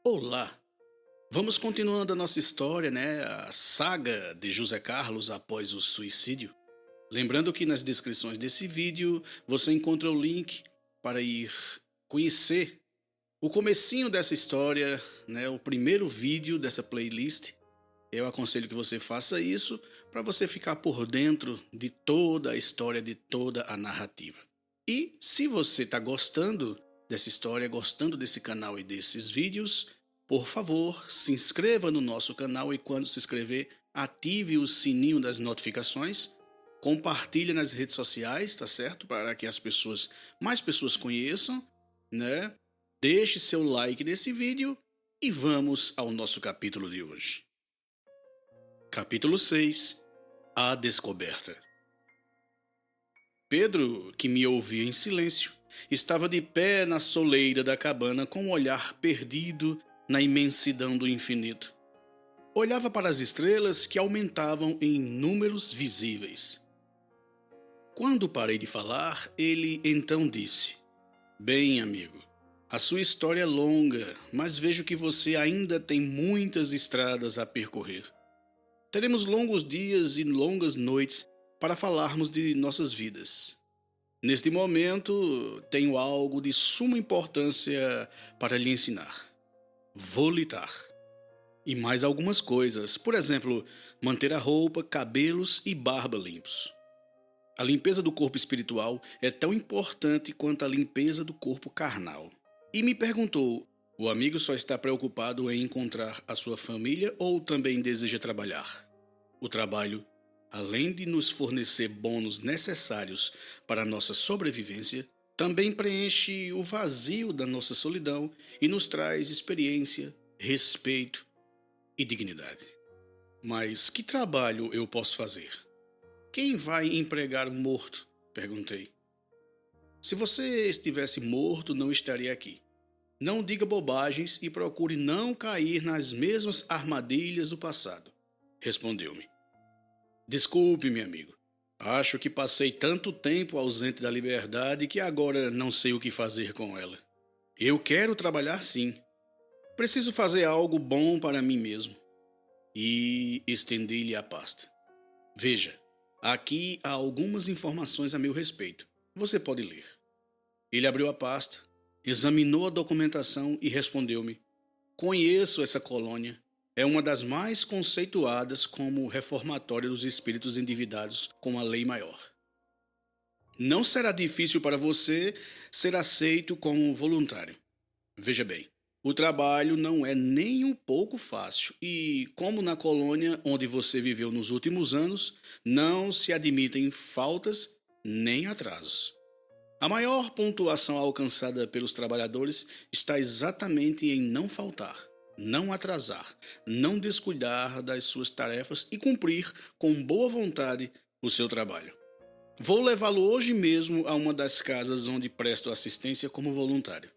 Olá! Vamos continuando a nossa história, né? A saga de José Carlos após o suicídio. Lembrando que nas descrições desse vídeo você encontra o link para ir conhecer o comecinho dessa história, né? O primeiro vídeo dessa playlist. Eu aconselho que você faça isso para você ficar por dentro de toda a história, de toda a narrativa. E se você está gostando dessa história, gostando desse canal e desses vídeos, por favor, se inscreva no nosso canal e quando se inscrever, ative o sininho das notificações, compartilhe nas redes sociais, tá certo? Para que mais pessoas conheçam, né? Deixe seu like nesse vídeo e vamos ao nosso capítulo de hoje. Capítulo 6. A descoberta. Pedro, que me ouvia em silêncio, estava de pé na soleira da cabana com um olhar perdido na imensidão do infinito. Olhava para as estrelas que aumentavam em números visíveis. Quando parei de falar, ele então disse: Bem, amigo, a sua história é longa, mas vejo que você ainda tem muitas estradas a percorrer. Teremos longos dias e longas noites para falarmos de nossas vidas. Neste momento, tenho algo de suma importância para lhe ensinar. Vou litar. E mais algumas coisas, por exemplo, manter a roupa, cabelos e barba limpos. A limpeza do corpo espiritual é tão importante quanto a limpeza do corpo carnal. E me perguntou, o amigo só está preocupado em encontrar a sua família ou também deseja trabalhar? O trabalho, além de nos fornecer bônus necessários para a nossa sobrevivência, também preenche o vazio da nossa solidão e nos traz experiência, respeito e dignidade. Mas que trabalho eu posso fazer? Quem vai empregar um morto? Perguntei. Se você estivesse morto, não estaria aqui. Não diga bobagens e procure não cair nas mesmas armadilhas do passado, respondeu-me. Desculpe, meu amigo. Acho que passei tanto tempo ausente da liberdade que agora não sei o que fazer com ela. Eu quero trabalhar sim. Preciso fazer algo bom para mim mesmo. E estendi-lhe a pasta. Veja, aqui há algumas informações a meu respeito. Você pode ler. Ele abriu a pasta, examinou a documentação e respondeu-me: Conheço essa colônia. É uma das mais conceituadas como reformatório dos espíritos endividados com a lei maior. Não será difícil para você ser aceito como voluntário. Veja bem, o trabalho não é nem um pouco fácil e, como na colônia onde você viveu nos últimos anos, não se admitem faltas nem atrasos. A maior pontuação alcançada pelos trabalhadores está exatamente em não faltar, não atrasar, não descuidar das suas tarefas e cumprir com boa vontade o seu trabalho. Vou levá-lo hoje mesmo a uma das casas onde presto assistência como voluntário.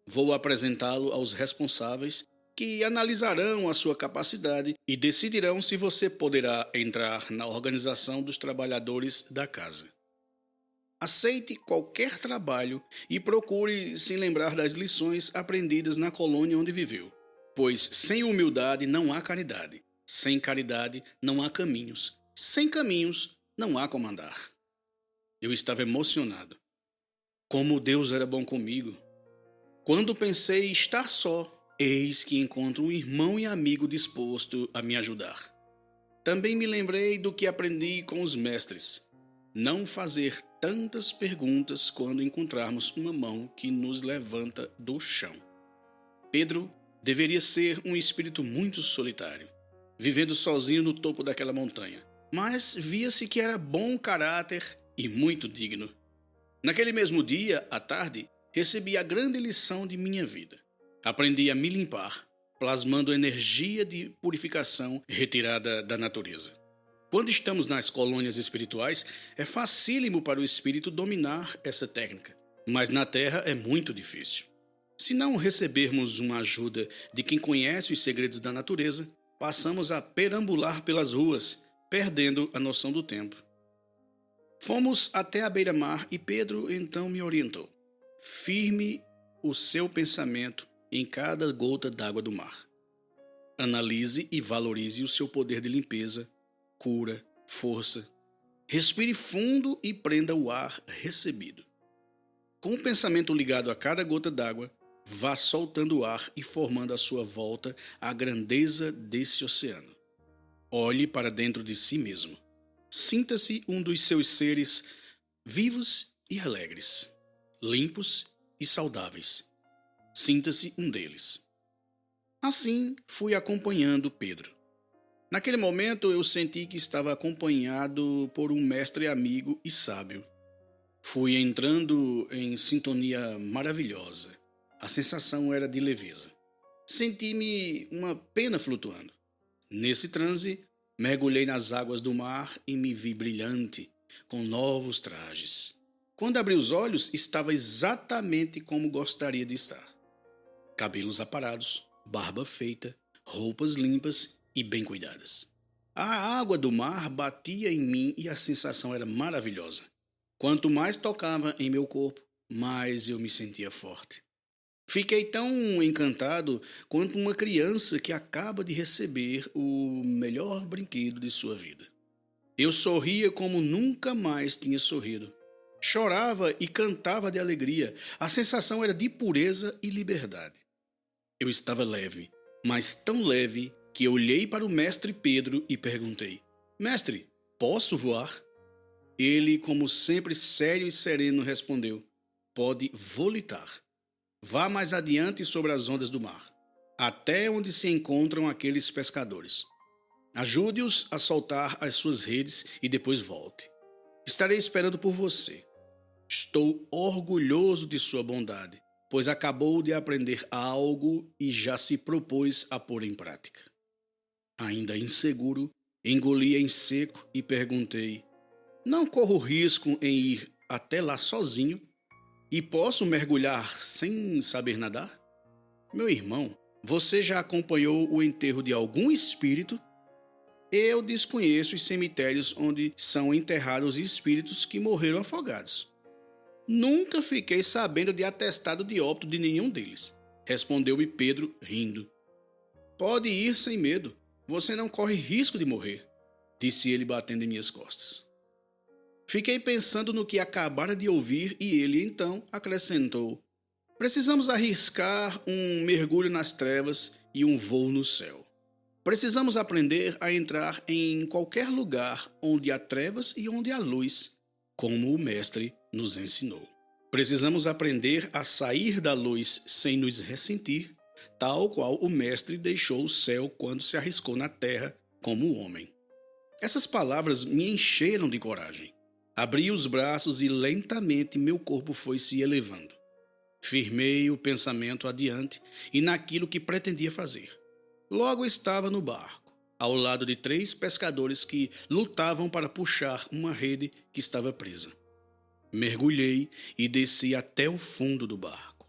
Vou apresentá-lo aos responsáveis que analisarão a sua capacidade e decidirão se você poderá entrar na organização dos trabalhadores da casa. Aceite qualquer trabalho e procure se lembrar das lições aprendidas na colônia onde viveu. Pois sem humildade não há caridade, sem caridade não há caminhos, sem caminhos não há como andar. Eu estava emocionado. Como Deus era bom comigo. Quando pensei estar só, eis que encontro um irmão e amigo disposto a me ajudar. Também me lembrei do que aprendi com os mestres. Não fazer tantas perguntas quando encontrarmos uma mão que nos levanta do chão. Pedro deveria ser um espírito muito solitário, vivendo sozinho no topo daquela montanha, mas via-se que era bom caráter e muito digno. Naquele mesmo dia, à tarde, recebi a grande lição de minha vida. Aprendi a me limpar, plasmando energia de purificação retirada da natureza. Quando estamos nas colônias espirituais, é facílimo para o espírito dominar essa técnica, mas na Terra é muito difícil. Se não recebermos uma ajuda de quem conhece os segredos da natureza, passamos a perambular pelas ruas, perdendo a noção do tempo. Fomos até a beira-mar e Pedro então me orientou. Firme o seu pensamento em cada gota d'água do mar. Analise e valorize o seu poder de limpeza, cura, força. Respire fundo e prenda o ar recebido. Com o pensamento ligado a cada gota d'água, vá soltando o ar e formando à sua volta a grandeza desse oceano. Olhe para dentro de si mesmo. Sinta-se um dos seus seres vivos e alegres, limpos e saudáveis. Sinta-se um deles. Assim, fui acompanhando Pedro. Naquele momento, eu senti que estava acompanhado por um mestre amigo e sábio. Fui entrando em sintonia maravilhosa. A sensação era de leveza. Senti-me uma pena flutuando. Nesse transe, mergulhei nas águas do mar e me vi brilhante, com novos trajes. Quando abri os olhos, estava exatamente como gostaria de estar. Cabelos aparados, barba feita, roupas limpas e bem cuidadas. A água do mar batia em mim e a sensação era maravilhosa. Quanto mais tocava em meu corpo, mais eu me sentia forte. Fiquei tão encantado quanto uma criança que acaba de receber o melhor brinquedo de sua vida. Eu sorria como nunca mais tinha sorrido. Chorava e cantava de alegria. A sensação era de pureza e liberdade. Eu estava leve, mas tão leve que olhei para o mestre Pedro e perguntei: Mestre, posso voar? Ele, como sempre sério e sereno, respondeu: Pode volitar. Vá mais adiante sobre as ondas do mar, até onde se encontram aqueles pescadores. Ajude-os a soltar as suas redes e depois volte. Estarei esperando por você. Estou orgulhoso de sua bondade, pois acabou de aprender algo e já se propôs a pôr em prática. Ainda inseguro, engoli em seco e perguntei: Não corro risco em ir até lá sozinho? E posso mergulhar sem saber nadar? Meu irmão, você já acompanhou o enterro de algum espírito? Eu desconheço os cemitérios onde são enterrados espíritos que morreram afogados. Nunca fiquei sabendo de atestado de óbito de nenhum deles, respondeu-me Pedro, rindo. Pode ir sem medo, você não corre risco de morrer, disse ele batendo em minhas costas. Fiquei pensando no que acabara de ouvir e ele então acrescentou: Precisamos arriscar um mergulho nas trevas e um voo no céu. Precisamos aprender a entrar em qualquer lugar onde há trevas e onde há luz, como o mestre nos ensinou. Precisamos aprender a sair da luz sem nos ressentir, tal qual o mestre deixou o céu quando se arriscou na terra como homem. Essas palavras me encheram de coragem. Abri os braços e lentamente meu corpo foi se elevando. Firmei o pensamento adiante e naquilo que pretendia fazer. Logo estava no barco, ao lado de 3 pescadores que lutavam para puxar uma rede que estava presa. Mergulhei e desci até o fundo do barco.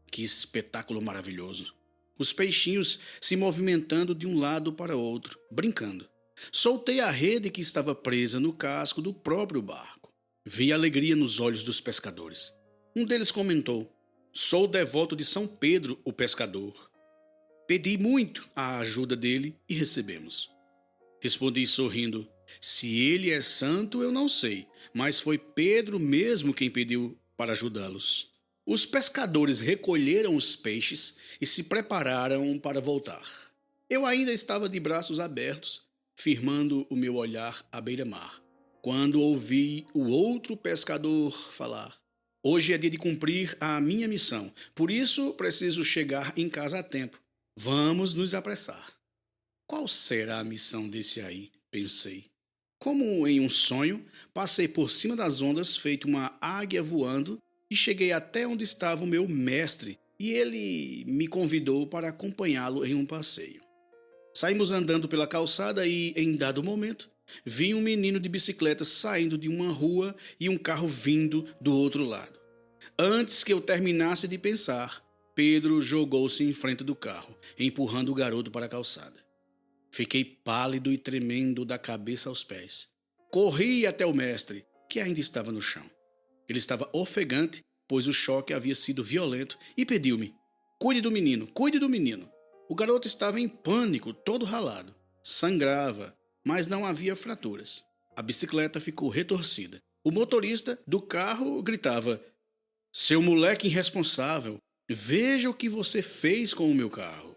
Que espetáculo maravilhoso! Os peixinhos se movimentando de um lado para outro, brincando. Soltei a rede que estava presa no casco do próprio barco. Vi alegria nos olhos dos pescadores. Um deles comentou: Sou devoto de São Pedro, o pescador. Pedi muito a ajuda dele e recebemos. Respondi sorrindo: Se ele é santo, eu não sei, mas foi Pedro mesmo quem pediu para ajudá-los. Os pescadores recolheram os peixes e se prepararam para voltar. Eu ainda estava de braços abertos, firmando o meu olhar à beira-mar, quando ouvi o outro pescador falar: Hoje é dia de cumprir a minha missão, por isso preciso chegar em casa a tempo. Vamos nos apressar. Qual será a missão desse aí? Pensei. Como em um sonho, passei por cima das ondas feito uma águia voando e cheguei até onde estava o meu mestre e ele me convidou para acompanhá-lo em um passeio. Saímos andando pela calçada e, em dado momento, vi um menino de bicicleta saindo de uma rua e um carro vindo do outro lado. Antes que eu terminasse de pensar, Pedro jogou-se em frente do carro, empurrando o garoto para a calçada. Fiquei pálido e tremendo da cabeça aos pés. Corri até o mestre, que ainda estava no chão. Ele estava ofegante, pois o choque havia sido violento, e pediu-me: Cuide do menino, cuide do menino. O garoto estava em pânico, todo ralado. Sangrava, mas não havia fraturas. A bicicleta ficou retorcida. O motorista do carro gritava: "Seu moleque irresponsável, veja o que você fez com o meu carro."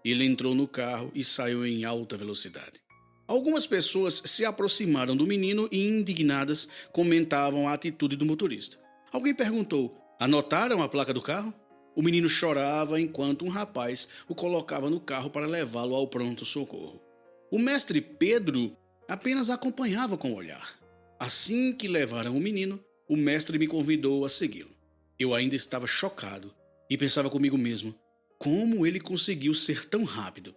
Ele entrou no carro e saiu em alta velocidade. Algumas pessoas se aproximaram do menino e, indignadas, comentavam a atitude do motorista. Alguém perguntou: "Anotaram a placa do carro?" O menino chorava enquanto um rapaz o colocava no carro para levá-lo ao pronto-socorro. O mestre Pedro apenas acompanhava com o olhar. Assim que levaram o menino, o mestre me convidou a segui-lo. Eu ainda estava chocado e pensava comigo mesmo: como ele conseguiu ser tão rápido?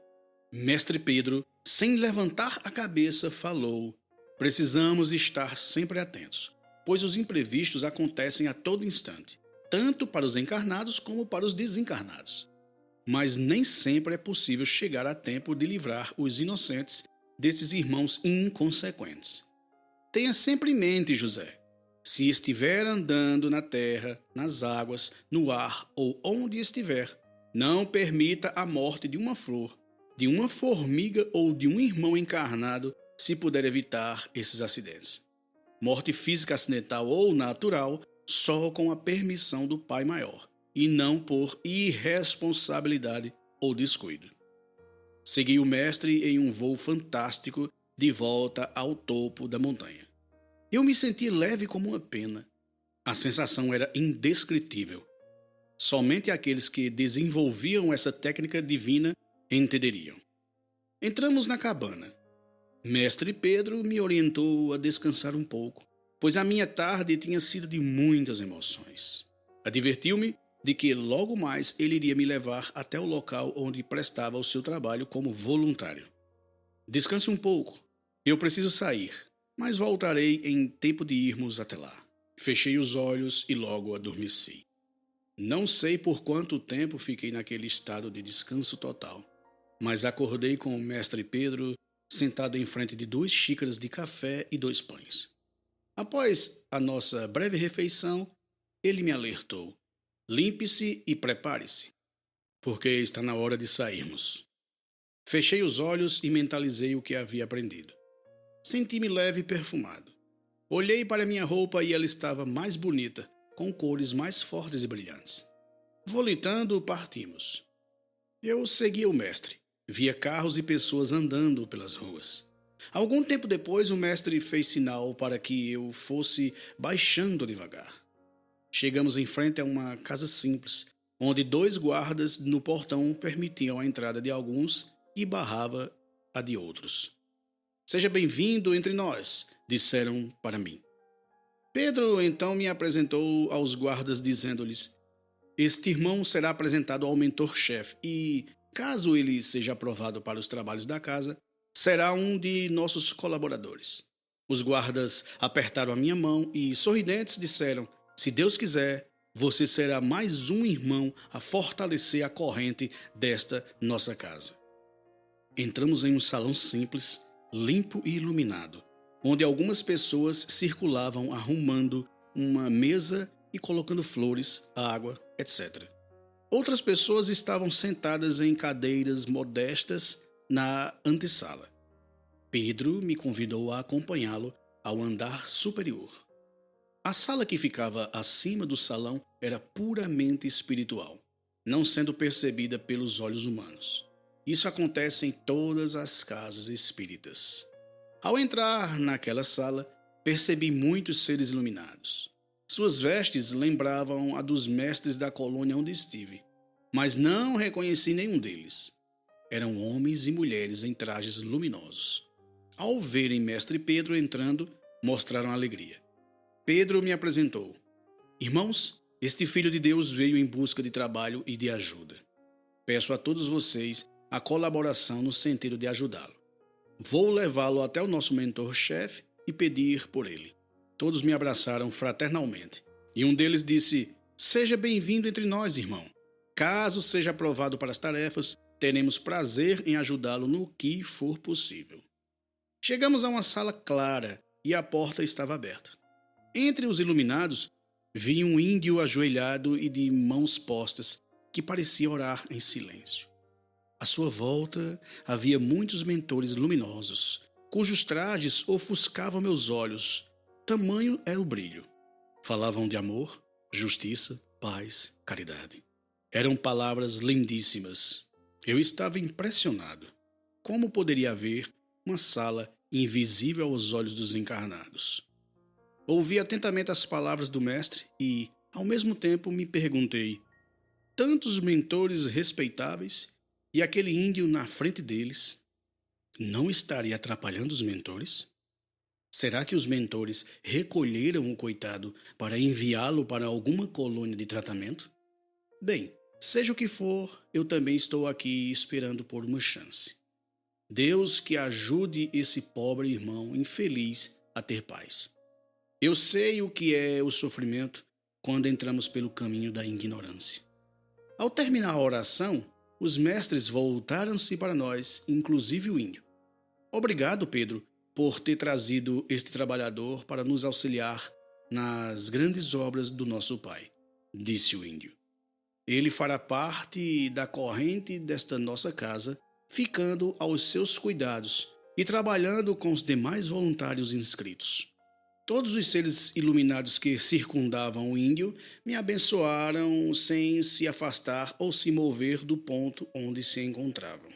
Mestre Pedro, sem levantar a cabeça, falou: "Precisamos estar sempre atentos, pois os imprevistos acontecem a todo instante, tanto para os encarnados como para os desencarnados. Mas nem sempre é possível chegar a tempo de livrar os inocentes desses irmãos inconsequentes. Tenha sempre em mente, José, se estiver andando na terra, nas águas, no ar ou onde estiver, não permita a morte de uma flor, de uma formiga ou de um irmão encarnado, se puder evitar esses acidentes. Morte física acidental ou natural, só com a permissão do Pai Maior, e não por irresponsabilidade ou descuido." Segui o mestre em um voo fantástico de volta ao topo da montanha. Eu me senti leve como uma pena. A sensação era indescritível. Somente aqueles que desenvolviam essa técnica divina entenderiam. Entramos na cabana. Mestre Pedro me orientou a descansar um pouco, pois a minha tarde tinha sido de muitas emoções. Advertiu-me de que logo mais ele iria me levar até o local onde prestava o seu trabalho como voluntário. "Descanse um pouco. Eu preciso sair, mas voltarei em tempo de irmos até lá." Fechei os olhos e logo adormeci. Não sei por quanto tempo fiquei naquele estado de descanso total, mas acordei com o mestre Pedro sentado em frente de 2 xícaras de café e 2 pães. Após a nossa breve refeição, ele me alertou: "Limpe-se e prepare-se, porque está na hora de sairmos." Fechei os olhos e mentalizei o que havia aprendido. Senti-me leve e perfumado. Olhei para minha roupa e ela estava mais bonita, com cores mais fortes e brilhantes. Volitando, partimos. Eu seguia o mestre. Via carros e pessoas andando pelas ruas. Algum tempo depois, o mestre fez sinal para que eu fosse baixando devagar. Chegamos em frente a uma casa simples, onde 2 guardas no portão permitiam a entrada de alguns e barrava a de outros. "Seja bem-vindo entre nós", disseram para mim. Pedro então me apresentou aos guardas, dizendo-lhes: "Este irmão será apresentado ao mentor-chefe e, caso ele seja aprovado para os trabalhos da casa, será um de nossos colaboradores." Os guardas apertaram a minha mão e, sorridentes, disseram: "Se Deus quiser, você será mais um irmão a fortalecer a corrente desta nossa casa." Entramos em um salão simples, limpo e iluminado, onde algumas pessoas circulavam arrumando uma mesa e colocando flores, água, etc. Outras pessoas estavam sentadas em cadeiras modestas na antessala. Pedro me convidou a acompanhá-lo ao andar superior. A sala que ficava acima do salão era puramente espiritual, não sendo percebida pelos olhos humanos. Isso acontece em todas as casas espíritas. Ao entrar naquela sala, percebi muitos seres iluminados. Suas vestes lembravam a dos mestres da colônia onde estive, mas não reconheci nenhum deles. Eram homens e mulheres em trajes luminosos. Ao verem mestre Pedro entrando, mostraram alegria. Pedro me apresentou: "Irmãos, este Filho de Deus veio em busca de trabalho e de ajuda. Peço a todos vocês a colaboração no sentido de ajudá-lo. Vou levá-lo até o nosso mentor-chefe e pedir por ele." Todos me abraçaram fraternalmente, e um deles disse: "Seja bem-vindo entre nós, irmão. Caso seja aprovado para as tarefas, teremos prazer em ajudá-lo no que for possível." Chegamos a uma sala clara e a porta estava aberta. Entre os iluminados, vi um índio ajoelhado e de mãos postas, que parecia orar em silêncio. À sua volta havia muitos mentores luminosos, cujos trajes ofuscavam meus olhos, tamanho era o brilho. Falavam de amor, justiça, paz, caridade. Eram palavras lindíssimas. Eu estava impressionado. Como poderia haver uma sala invisível aos olhos dos encarnados? Ouvi atentamente as palavras do mestre e, ao mesmo tempo, me perguntei: tantos mentores respeitáveis e aquele índio na frente deles, não estaria atrapalhando os mentores? Será que os mentores recolheram o coitado para enviá-lo para alguma colônia de tratamento? Bem, seja o que for, eu também estou aqui esperando por uma chance. Deus que ajude esse pobre irmão infeliz a ter paz. Eu sei o que é o sofrimento quando entramos pelo caminho da ignorância. Ao terminar a oração, os mestres voltaram-se para nós, inclusive o índio. Obrigado, Pedro, por ter trazido este trabalhador para nos auxiliar nas grandes obras do nosso Pai, disse o índio. Ele fará parte da corrente desta nossa casa, ficando aos seus cuidados e trabalhando com os demais voluntários inscritos. Todos os seres iluminados que circundavam o índio me abençoaram sem se afastar ou se mover do ponto onde se encontravam.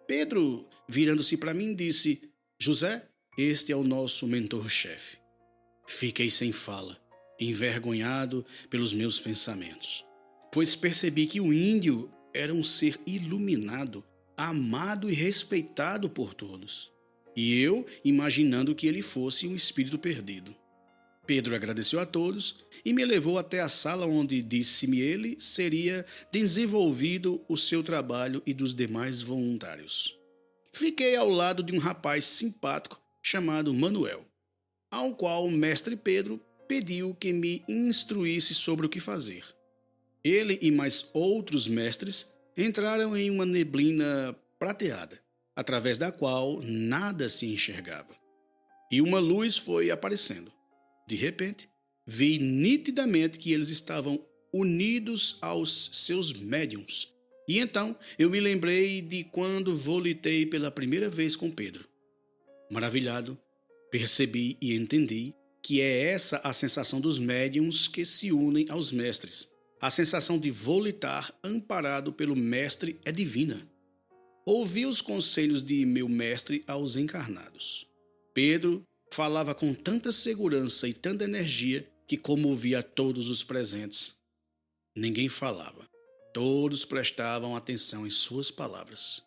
Pedro, virando-se para mim, disse: José, este é o nosso mentor-chefe. Fiquei sem fala, envergonhado pelos meus pensamentos, pois percebi que o índio era um ser iluminado, amado e respeitado por todos. E eu imaginando que ele fosse um espírito perdido. Pedro agradeceu a todos e me levou até a sala onde, disse-me ele, seria desenvolvido o seu trabalho e dos demais voluntários. Fiquei ao lado de um rapaz simpático chamado Manuel, ao qual o mestre Pedro pediu que me instruísse sobre o que fazer. Ele e mais outros mestres entraram em uma neblina prateada, através da qual nada se enxergava. E uma luz foi aparecendo. De repente, vi nitidamente que eles estavam unidos aos seus médiuns. E então eu me lembrei de quando volitei pela primeira vez com Pedro. Maravilhado, percebi e entendi que é essa a sensação dos médiuns que se unem aos mestres. A sensação de volitar amparado pelo mestre é divina. Ouvi os conselhos de meu mestre aos encarnados. Pedro falava com tanta segurança e tanta energia que comovia todos os presentes. Ninguém falava. Todos prestavam atenção em suas palavras.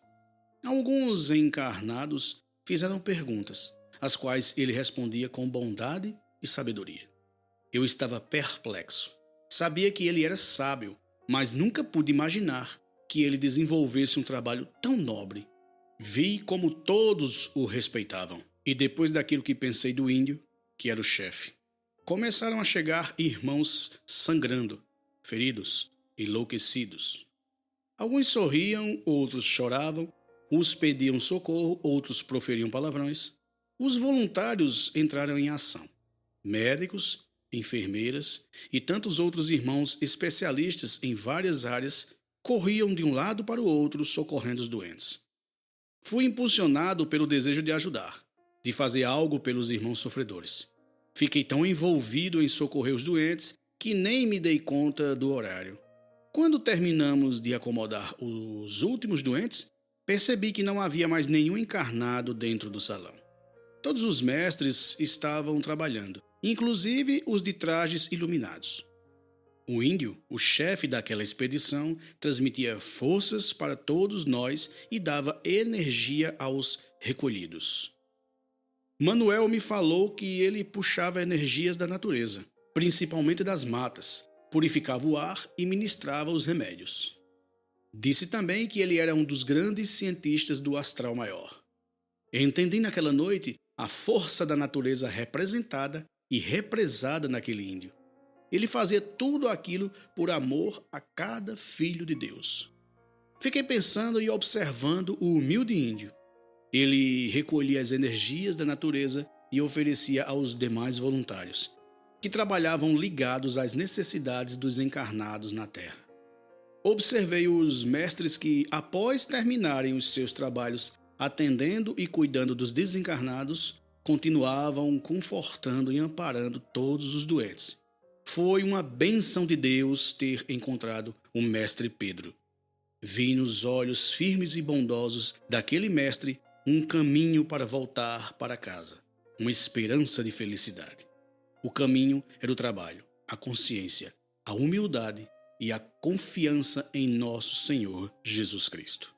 Alguns encarnados fizeram perguntas, às quais ele respondia com bondade e sabedoria. Eu estava perplexo. Sabia que ele era sábio, mas nunca pude imaginar que ele desenvolvesse um trabalho tão nobre. Vi como todos o respeitavam. E depois daquilo que pensei do índio, que era o chefe, começaram a chegar irmãos sangrando, feridos, enlouquecidos. Alguns sorriam, outros choravam, uns pediam socorro, outros proferiam palavrões. Os voluntários entraram em ação. Médicos, enfermeiras e tantos outros irmãos especialistas em várias áreas corriam de um lado para o outro socorrendo os doentes. Fui impulsionado pelo desejo de ajudar, de fazer algo pelos irmãos sofredores. Fiquei tão envolvido em socorrer os doentes que nem me dei conta do horário. Quando terminamos de acomodar os últimos doentes, percebi que não havia mais nenhum encarnado dentro do salão. Todos os mestres estavam trabalhando, inclusive os de trajes iluminados. O índio, o chefe daquela expedição, transmitia forças para todos nós e dava energia aos recolhidos. Manuel me falou que ele puxava energias da natureza, principalmente das matas, purificava o ar e ministrava os remédios. Disse também que ele era um dos grandes cientistas do astral maior. Entendi naquela noite a força da natureza representada e represada naquele índio. Ele fazia tudo aquilo por amor a cada filho de Deus. Fiquei pensando e observando o humilde índio. Ele recolhia as energias da natureza e oferecia aos demais voluntários, que trabalhavam ligados às necessidades dos encarnados na Terra. Observei os mestres que, após terminarem os seus trabalhos atendendo e cuidando dos desencarnados, continuavam confortando e amparando todos os doentes. Foi uma bênção de Deus ter encontrado o mestre Pedro. Vi nos olhos firmes e bondosos daquele mestre um caminho para voltar para casa, uma esperança de felicidade. O caminho era o trabalho, a consciência, a humildade e a confiança em nosso Senhor Jesus Cristo.